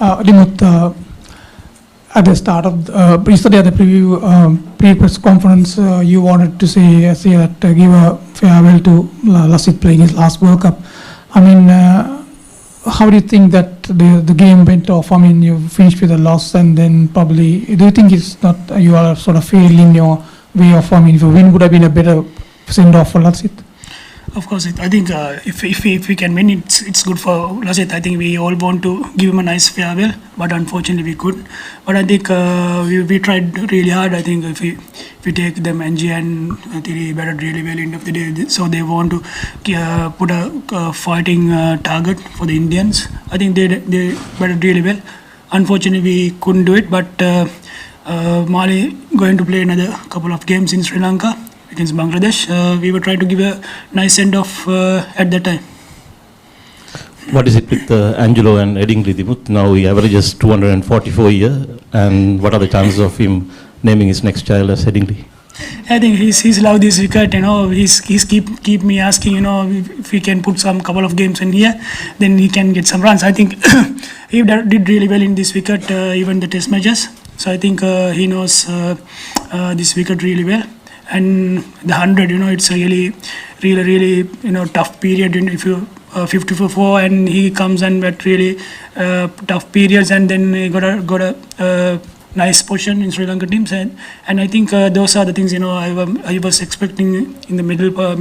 Dimuth, at the start of yesterday at the pre-press conference, you wanted to say that give a farewell to Lasith playing his last World Cup. I mean, how do you think that the game went off? I mean, you finished with a loss, and then probably do you think it's not you are sort of failing your way of? I mean, if you win, would have been a better send off for Lasith. Of course, I think if we can win, it's good for Lasith. I think we all want to give him a nice farewell, but unfortunately we couldn't. But I think we tried really hard. I think if we take them NG and they batted really well end of the day, so they want to put a fighting target for the Indians. I think they batted really well. Unfortunately, we couldn't do it. But Mali going to play another couple of games in Sri Lanka against Bangladesh. We were trying to give a nice send-off at that time. What is it with Angelo and Headingley, Dimuth? Now he averages 244 a year, and what are the chances of him naming his next child as Headingley? I think he's loved this wicket. He's keep me asking. If he can put some couple of games in here, then he can get some runs. I think he did really well in this wicket, even the Test matches. So I think he knows this wicket really well. And the 100, it's a really tough period. If you 54 and he comes and at really tough periods, and then he got a nice position in Sri Lanka teams, and I think those are the things I was expecting in the middle part.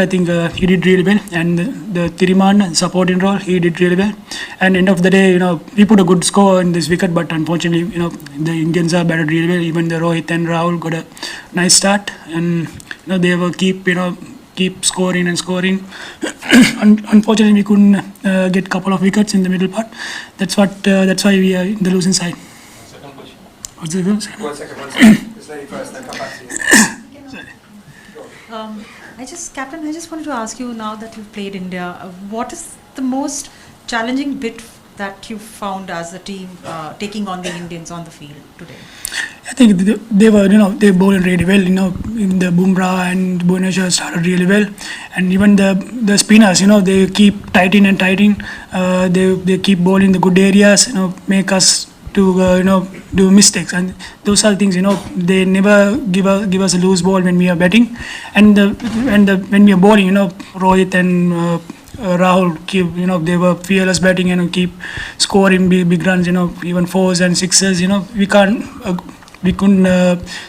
I think he did really well, and the Tiriman supporting role, he did really well. And end of the day, we put a good score in this wicket, but unfortunately, the Indians are batted really well. Even the Rohit and Rahul got a nice start, and they will keep scoring and scoring. Unfortunately, we couldn't get a couple of wickets in the middle part. That's why we are in the losing side. Second question. What's the first? One second. This lady first, then come back to you. Captain, I just wanted to ask you, now that you've played India, what is the most challenging bit that you found as a team taking on the Indians on the field today? I think they were, they bowled really well. In the Bumrah and Bhuvaneshwar started really well, and even the spinners, they keep tightening. They keep bowling the good areas, make us to do mistakes, and those are the things. They never give us a loose ball when we are batting, and when we are bowling, Rohit and Rahul keep, they were fearless batting and keep scoring big runs, even fours and sixes. We couldn't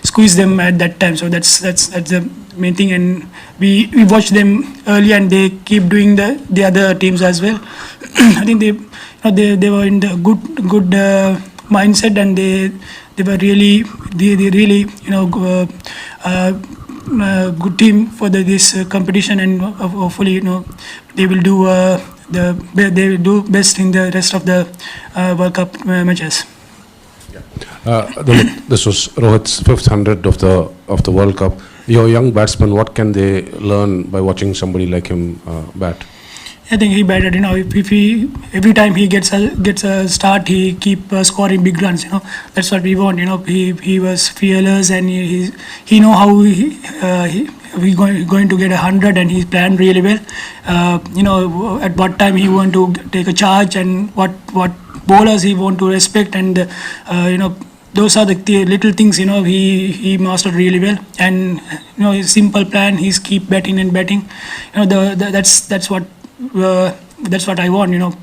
squeeze them at that time. So that's the main thing, and we watched them early, and they keep doing the other teams as well. I think they were in the good mindset, and they were really good team for this competition, and hopefully they will do best in the rest of the World Cup matches. This was Rohit's 5th 100 of the World Cup. Your young batsman, what can they learn by watching somebody like him bat? I think he batted. If he every time he gets a start, he keep scoring big runs. That's what we want. He was fearless, and he know how he going to get 100, and he planned really well. At what time he want to take a charge, and what bowlers he want to respect, and those are the little things he mastered really well. And his simple plan, he's keep batting and batting. That's what I want.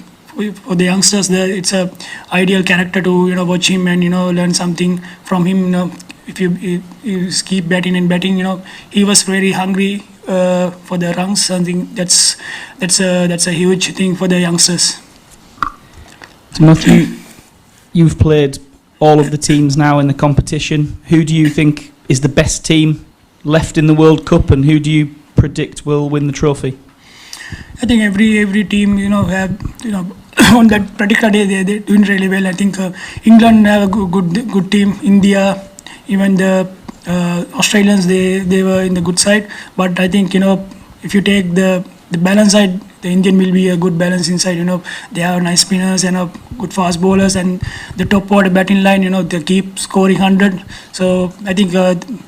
For the youngsters, it's a ideal character to watch him and learn something from him. If you keep batting and batting, he was very hungry for the runs. I think that's a huge thing for the youngsters. Matthew, you've played all of the teams now in the competition. Who do you think is the best team left in the World Cup, and who do you predict will win the trophy? I think every team have on that particular day they're doing really well. I think England have a good team. India, even the Australians, they were in the good side. But I think if you take the balance side, the Indian will be a good balance inside. They have nice spinners and good fast bowlers, and the top order batting line, they keep scoring 100. So I think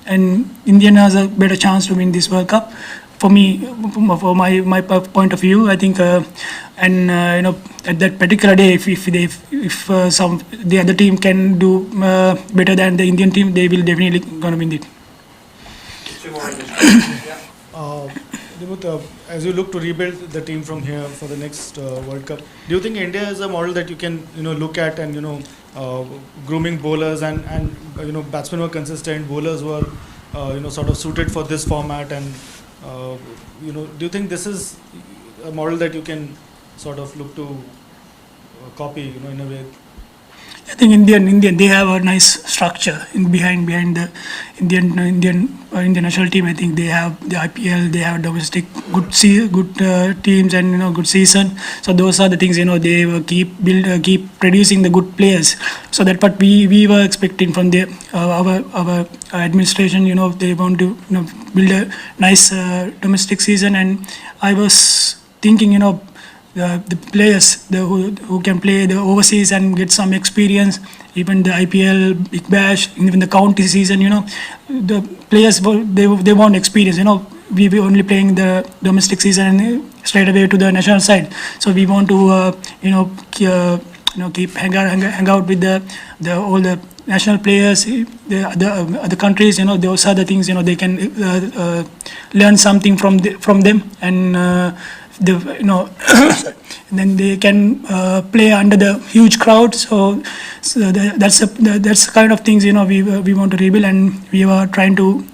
and Indian has a better chance to win this World Cup. for me, for my point of view, I think, at that particular day, if some the other team can do better than the Indian team, they will definitely gonna win it. Two more English. Dimuth, as you look to rebuild the team from here for the next World Cup, do you think India is a model that you can look at and grooming bowlers and batsmen were consistent, bowlers were sort of suited for this format, and do you think this is a model that you can sort of look to copy in a way? I think Indian they have a nice structure behind the Indian national team. I think they have the IPL, they have domestic good teams and good season. So those are the things they will keep producing the good players. So that's what we were expecting from our administration. They want to build a nice domestic season, and I was thinking the players who can play the overseas and get some experience, even the IPL, Big Bash, even the county season, the players they want experience. We were only playing the domestic season and straight away to the national side. So we want to keep hang out with the all the national players, the other countries. Those are the things they can learn something from them, and then they can play under the huge crowd. So that's the kind of things we want to rebuild, and we were trying to.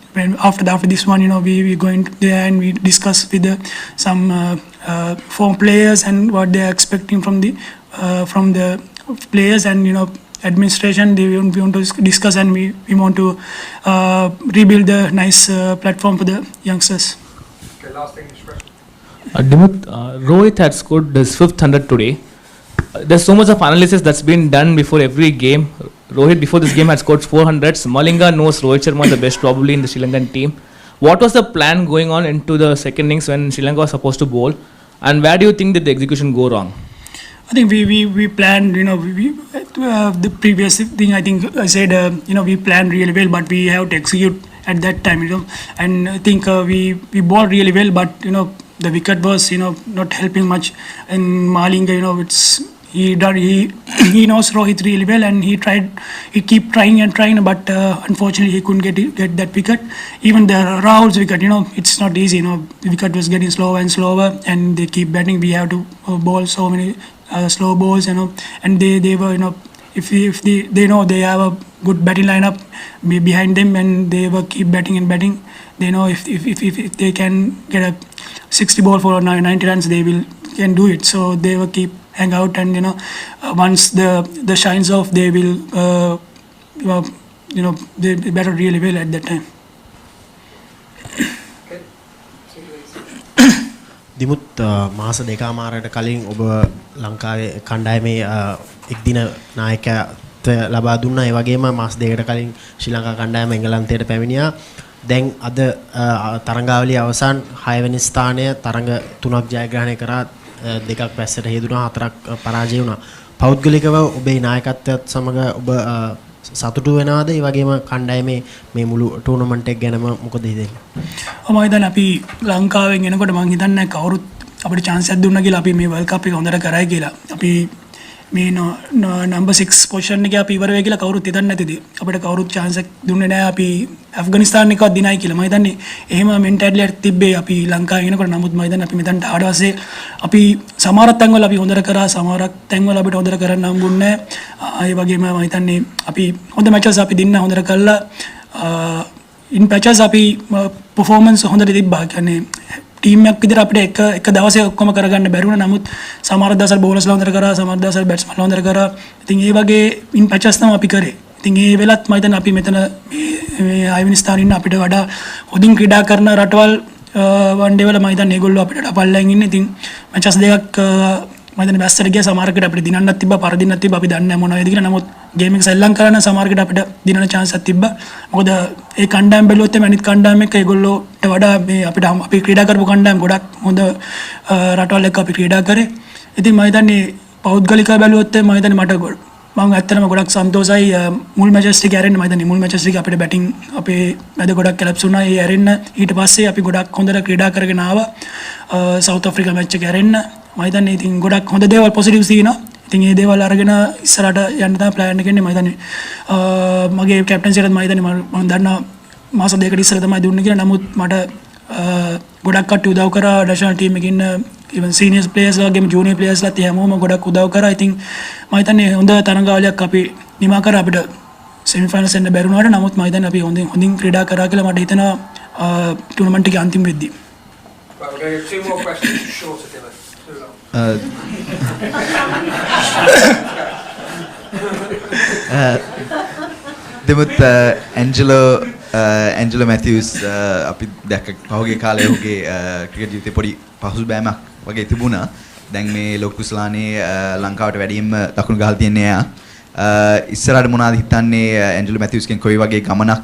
After this one, we going there and we discuss with some former players and what they are expecting from the players and administration. We want to discuss, and we want to rebuild the nice platform for the youngsters. Okay, last English question. Dimuth, Rohit had scored his 5th 100 today. There's so much of analysis that's been done before every game. Rohit before this game had scored 400s. Malinga knows Rohit Sharma the best probably in the Sri Lankan team. What was the plan going on into the second innings when Sri Lanka was supposed to bowl? And where do you think did the execution go wrong? I think we planned, the previous thing. I think I said, we planned really well, but we have to execute at that time, And I think we bowled really well, but the wicket was not helping much. And Malinga, he knows Rohit really well, and he keep trying and trying, but unfortunately he couldn't get that wicket. Even the Rahul's wicket, it's not easy. The wicket was getting slower and slower, and they keep batting. We have to bowl so many slow balls, and they were, if they know they have a good batting lineup behind them, and they will keep batting and batting. They know if they can get a 60 ball for 90 runs, they can do it. So they will keep hang out, and once the shines off, they will they battle really well at that time. Dimuth මාස දෙකමාරකට කලින් ඔබ ලංකාවේ කණ්ඩායමේ එක්දින නායකත්වය ලබා දුන්නා. ඒ වගේම මාස දෙකකට කලින් ශ්‍රී ලංකා කණ්ඩායම එංගලන්තයට පැමිණියා. දැන් අද තරඟාවලිය අවසන් 6 වෙනි ස්ථානය තරඟ 3ක් ජයග්‍රහණය කරා, 2ක් පැස්සට හේතුණා, 4ක් පරාජය වුණා. පෞද්ගලිකව ඔබේ නායකත්වයත් සමග ඔබ සතුටු වෙනවද? ඒ වගේම කණ්ඩායමේ මේ මුළු ටූර්නමන්ට් එක ගැනම මොකද හිතෙන්නේ? මම හිතන්නේ අපි ලංකාවෙන් එනකොට මම හිතන්නේ කවුරුත් අපිට chance එකක් දුන්නා කියලා අපි මේ World Cup එක හොඳට කරයි කියලා. අපි මේ number 6 position එකේ අපි ඉවර වෙයි කියලා කවුරුත් හිතන්නේ නැතිද? අපිට කවුරුත් chance එක දුන්නේ නැහැ. අපි ඇෆ්ගනිස්තාන් එකවත් දිනයි කියලා. මම හිතන්නේ එහෙම mentality එකක් තිබ්බේ අපි ලංකාවේ එනකොට. නමුත් මම හිතන්නේ අපි මෙතනට ආවට පස්සේ අපි සමහර තැන්වල අපි හොඳට කරා, සමහර තැන්වල අපිට හොඳට කරන්න හම්බුන්නේ නැහැ. ඒ වගේම මම හිතන්නේ අපි හොඳ matches අපි දින්න හොඳට කළා. in patches අපි performance හොඳට තිබ්බා. කියන්නේ ටීම් එකක් විදිහට අපිට එක දවසේ ඔක්කොම කරගන්න බැරි වුණා. නමුත් සමහර දවස්වල බෝලර්ස්ලා හොඳට කරා, සමහර දවස්වල බැට්ස්මන්ලා හොඳට කරා. ඉතින් ඒ වගේ in patches තමයි අපි කරේ. ඉතින් ඒ වෙලත් මම හිතන්නේ අපි මෙතන මේ 6 වෙනි ස්ථානයේ ඉන්න අපිට වඩා හොඳින් ක්‍රීඩා කරන රටවල් වන් ඩේ වල මම හිතන්නේ ඒගොල්ලෝ අපිට පල්ලෙන් ඉන්නේ. ඉතින් matches දෙකක් මම හිතන්නේ බැස්සට ගියා. සමහරකට අපිට දිනන්නත් තිබ්බා, පරදින්නත් තිබ්බා. අපි දන්නේ නැහැ මොන වේද කියලා. නමුත් ගේම් එක සෙල්ලම් කරන සමහරකට අපිට දිනන chance එකක් තිබ්බා. මොකද ඒ කණ්ඩායම් බැලුවොත් එමේ අනිත් කණ්ඩායම් එක්ක ඒගොල්ලෝට වඩා මේ අපිට අපි ක්‍රීඩා කරපු කණ්ඩායම් ගොඩක් හොඳ රටවල් එක්ක අපි ක්‍රීඩා කරේ. ඉතින් මම හිතන්නේ පෞද්ගලිකව බැලුවොත් මම හිතන්නේ මට මම ඇත්තටම ගොඩක් සන්තෝෂයි මුල් මැචස් ටික ඇරෙන්න. මම හිතන්නේ මුල් මැචස් ටික අපිට බැටිං අපේ මැද ගොඩක් කැලප්ස් වුණා. ඒ ඇරෙන්න ඊට පස්සේ අපි ගොඩක් හොඳට ක්‍රීඩා කරගෙන ආවා. සවුත් ආෆ්‍රිකා මැච් එක ඇරෙන්න මම හිතන්නේ ඉතින් ගොඩක් හොඳ දේවල් පොසිටිව්ස් තියෙනවා. ඉතින් මේ දේවල් අරගෙන ඉස්සරහට යන්න තමයි ප්ලෑන් එක ඉන්නේ. මම හිතන්නේ මගේ කැප්ටන්සි එකත් මම හිතන්නේ මම දන්නවා මාස දෙකකට ඉස්සර තමයි දුන්නේ කියලා. නමුත් මට ගොඩක් කට්ටිය උදව් කරා නැෂනල් ටීම් එකේ ඉන්න even senior players වගේම junior players ලාත් හැමෝම ගොඩක් උදව් කරා. ඉතින් මම හිතන්නේ හොඳ තරඟාවලියක් අපි නිමා කරා. අපිට semi finals එන්න බැරි වුණාට නමුත් මම හිතන්නේ අපි හොඳින් ක්‍රීඩා කරා කියලා මට හිතෙනවා ටූර්නමන්ට් එකේ අන්තිම වෙද්දී. Right, we're going to get 2 more questions shorter, Dylan. Too long. Dimuth, Angelo Matthews අපි දැක්ක පහුගිය කාලේ ඔහුගේ ක්‍රිකට් ජීවිතේ පොඩි පහසුබෑමක් වගේ තිබුණා. දැන් මේ ලොකුස්ලානේ ලංකාවට වැඩියෙන්ම දකුණු ගහලා තියන්නේ එයා. ඉස්සරහට මොනවද හිතන්නේ ඇන්ජලෝ මැතිව්ස්ගෙන් කොයි වගේ ගමනක්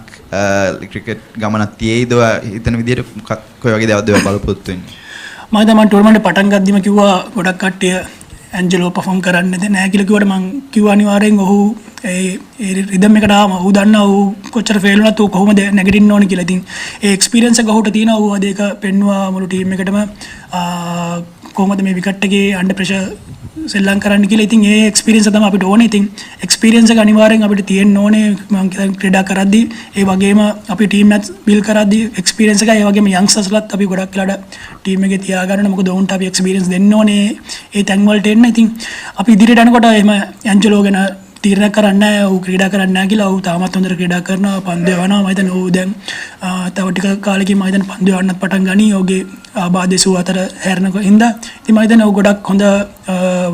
ක්‍රිකට් ගමනක් තියේද හිතන විදිහට කොයි වගේ දේවල්ද බලපොත්තු වෙන්නේ? මම තමයි ටූර්නමන්ට් පටන් ගද්දිම කිව්වා ගොඩක් කට්ටිය ඇන්ජලෝ perform කරන්නද නැහැ කියලා කිව්වට මම කිව්වා අනිවාර්යෙන් ඔහු ඒ රිද්ම් එකට ආවම ඔහු දන්නා ඔහු කොච්චර ෆේල් වුණත් ඔහු කොහොමද නැගිටින්න ඕනේ කියලා. ඉතින් ඒ එක්ස්පීරියන්ස් එක ඔහුට තියෙනවා. ඔහු අද ඒක පෙන්නුවා මුළු ටීම් එකටම කොහොමද මේ විකට් එකේ අන්ඩර් ප්‍රෙෂර් සෙල්ලම් කරන්න කියලා. ඉතින් ඒ එක්ස්පීරියන්ස් තමයි අපිට ඕනේ. ඉතින් එක්ස්පීරියන්ස් එක අනිවාර්යෙන් අපිට තියෙන්න ඕනේ. මම ක්‍රීඩා කරද්දී ඒ වගේම අපි ටීම් එකත් බිල් කරද්දී එක්ස්පීරියන්ස් එක ඒ වගේම යන්ග්ස්ටර්ස්ලාත් අපි ගොඩක් වෙලාට ටීම් එකේ තියාගන්න. මොකද ඔවුන්ට අපි එක්ස්පීරියන්ස් දෙන්න ඕනේ ඒ තැන් වලට එන්න. ඉතින් අපි ඉදිරියට යනකොට එහෙම ඇන්ජලෝ ගැන තීරණය කරන්නේ නැහැ. ඔහු ක්‍රීඩා කරන්නේ නැහැ කියලා. ඔහු තාමත් හොඳට ක්‍රීඩා කරනවා. පන්දු යවනවා. මම හිතන්නේ ඔහු දැන් තව ටික කාලෙකින් මම හිතන්නේ පන්දු යවන්නත් පටන් ගනී. ඔහුගේ ආබාධ 84 හැරෙනකො ඉඳලා. ඉතින් මම හිතන්නේ ඔහු ගොඩක් හොඳ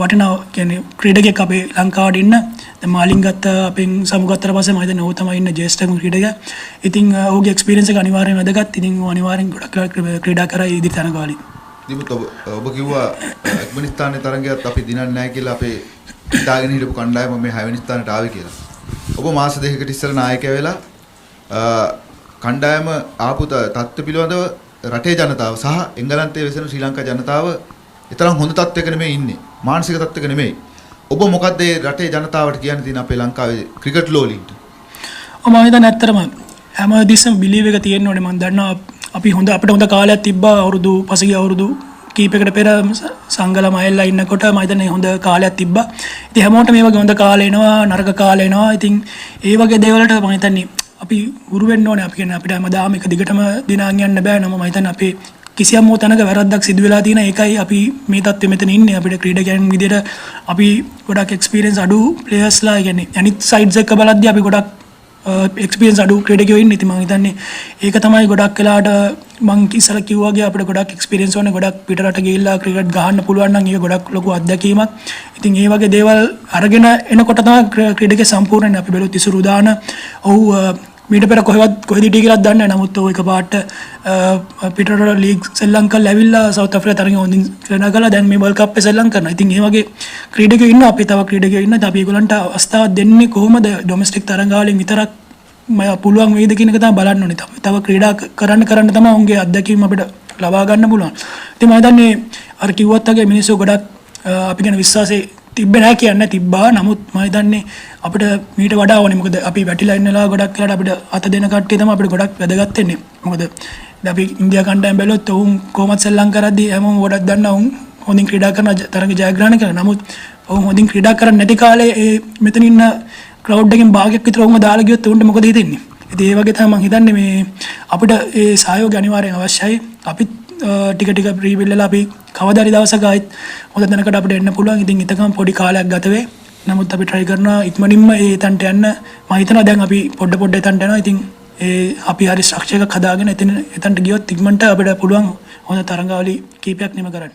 වටිනා කියන්නේ ක්‍රීඩකයෙක් අපේ ලංකාවට ඉන්න. දැන් මාලින් ගත්ත අපෙන් සමුගත්තට පස්සේ මම හිතන්නේ ඔහු තමයි ඉන්න ජේෂ්ඨම ක්‍රීඩකයා. ඉතින් ඔහුගේ එක්ස්පීරියන්ස් එක අනිවාර්යෙන් වැදගත්. ඉතින් ඔහු අනිවාර්යෙන් ගොඩක් ක්‍රීඩා කරා ඉදිරි තරඟවලදී. දිමුත් ඔබ කිව්වා අෆ්ගානිස්තානයේ තරඟයත් අපි දිනන්නේ නැහැ කියලා අපේ හිතාගෙන හිටපු කණ්ඩායම මේ 6 වෙනි ස්ථානට ආවේ කියලා. ඔබ මාස දෙකකට ඉස්සර නායකයා වෙලා කණ්ඩායම ආපු තත්ත්ව පිළිබඳව රටේ ජනතාව සහ එංගලන්තයේ වෙසෙන ශ්‍රී ලංකා ජනතාව ඊතරම් හොඳ තත්ත්වයක නෙමෙයි ඉන්නේ. මානසික තත්ත්වයක නෙමෙයි. ඔබ මොකද්ද මේ රටේ ජනතාවට කියන්න තියෙන අපේ ලංකාවේ ක්‍රිකට් ලෝලින්ට? මම හිතන්නේ ඇත්තටම හැමදෙස්සම බිලීව් එක තියෙන්න ඕනේ. මම දන්නවා අපි අපිට හොඳ කාලයක් තිබ්බා පසුගිය අවුරුදු කීපයකට පෙර සංගල මයිල්ලා ඉන්නකොට මම හිතන්නේ හොඳ කාලයක් තිබ්බා. ඉතින් හැමෝටම මේ වගේ හොඳ කාලේ එනවා, නරක කාලේ එනවා. ඉතින් ඒ වගේ දේවල්ට මම හිතන්නේ අපි හුරු වෙන්න ඕනේ. අපි කියන්නේ අපිට හැමදාම එක දිගටම දිනාගෙන යන්න බෑ. නම මම හිතන්නේ අපේ කිසියම් තැනක වැරද්දක් සිදු වෙලා තියෙන එකයි අපි මේ තත්ත්වෙ මෙතන ඉන්නේ. අපිට ක්‍රීඩකයන් විදිහට අපි ගොඩක් එක්ස්පීරියන්ස් අඩු ප්ලේයර්ස්ලා කියන්නේ අනිත් සයිඩ්ස් එක බලද්දී අපි ගොඩක් එක්ස්පීරියන්ස් අඩු ක්‍රීඩකයෝ ඉන්නේ. ඉතින් මම හිතන්නේ ඒක තමයි ගොඩක් වෙලාට මං ඉස්සර කිව්වා වගේ අපිට ගොඩක් එක්ස්පීරියන්ස් ඕනේ. ගොඩක් පිටරට ගිහිල්ලා ක්‍රිකට් ගහන්න පුළුවන් නම් ඒක ගොඩක් ලොකු අත්දැකීමක්. ඉතින් මේ වගේ දේවල් අරගෙන එනකොට තමයි ක්‍රීඩකේ සම්පූර්ණයෙන් අපි බැලුවොත් ඉසුරු දාන ඔව් මීට පෙර කොහෙද හිටියේ කියලා දන්නේ නැහැ. නමුත් ඔය එකපාරට පිටරට ලීග් සෙල්ලම් කරලා ඇවිල්ලා සවුත් ආෆ්‍රිකා තරගෙ හොඳින් ක්‍රීඩා කළා. දැන් මේ වර්ල්ඩ් කප් එක සෙල්ලම් කරනවා. ඉතින් මේ වගේ ක්‍රීඩකයෝ ඉන්නවා. අපි තව ක්‍රීඩකයෝ ඉන්නවා. අපි ඒගොල්ලන්ට අවස්ථාවක් දෙන්නේ කොහොමද ඩොමෙස්ටික් තරඟාවලින් විතරක් පුළුවන් වේද කියන එක තමයි බලන්න ඕනේ. තව ක්‍රීඩා කරන්න තමයි උන්ගේ අත්දැකීම් අපිට ලබා ගන්න පුළුවන්. ඉතින් මම හිතන්නේ අර කිව්වත් වගේ මිනිස්සු ගොඩක් අපි ගැන විශ්වාසය තිබ්බේ නැහැ කියන්නේ තිබ්බා. නමුත් මම හිතන්නේ අපිට මීට වඩා ඕනේ. මොකද අපි වැටිලා ඉන්නලා ගොඩක් වෙලාට අපිට අත දෙන කට්ටිය තමයි අපිට ගොඩක් වැදගත් වෙන්නේ. මොකද දැන් අපි ඉන්දියා කණ්ඩායම බැලුවොත් උන් කොහොමද සෙල්ලම් කරද්දී හැමෝම ගොඩක් දන්නා උන් හොඳින් ක්‍රීඩා කරන තරඟ ජයග්‍රහණය කරනවා. නමුත් උන් හොඳින් ක්‍රීඩා කරන්නේ නැති කාලේ මෙතන ඉන්න ක්‍රවුඩ් එකෙන් භාගයක් විතර උන්ව දාලා ගියොත් උන්ට මොකද හිතෙන්නේ? ඉතින් ඒ වගේ තමයි මම හිතන්නේ මේ අපිට ඒ සහයෝගය අනිවාර්යෙන් අවශ්‍යයි. අපි ටික ටික රීබිල්ඩ් වෙලා අපි කවදා හරි දවසක ආයෙත් හොඳ තැනකට අපිට එන්න පුළුවන්. ඉතින් ඊතකම් පොඩි කාලයක් ගත වේ. නමුත් අපි try කරනවා ඉක්මනින්ම ඒ තැනට යන්න. මම හිතනවා දැන් අපි පොඩ එතනට යනවා. ඉතින් ඒ අපි හරි ස්ට්‍රක්චර් එකක් හදාගෙන එතනට ගියොත් ඉක්මනට අපිට පුළුවන් හොඳ තරඟාවලි කීපයක් නිම කරන්න.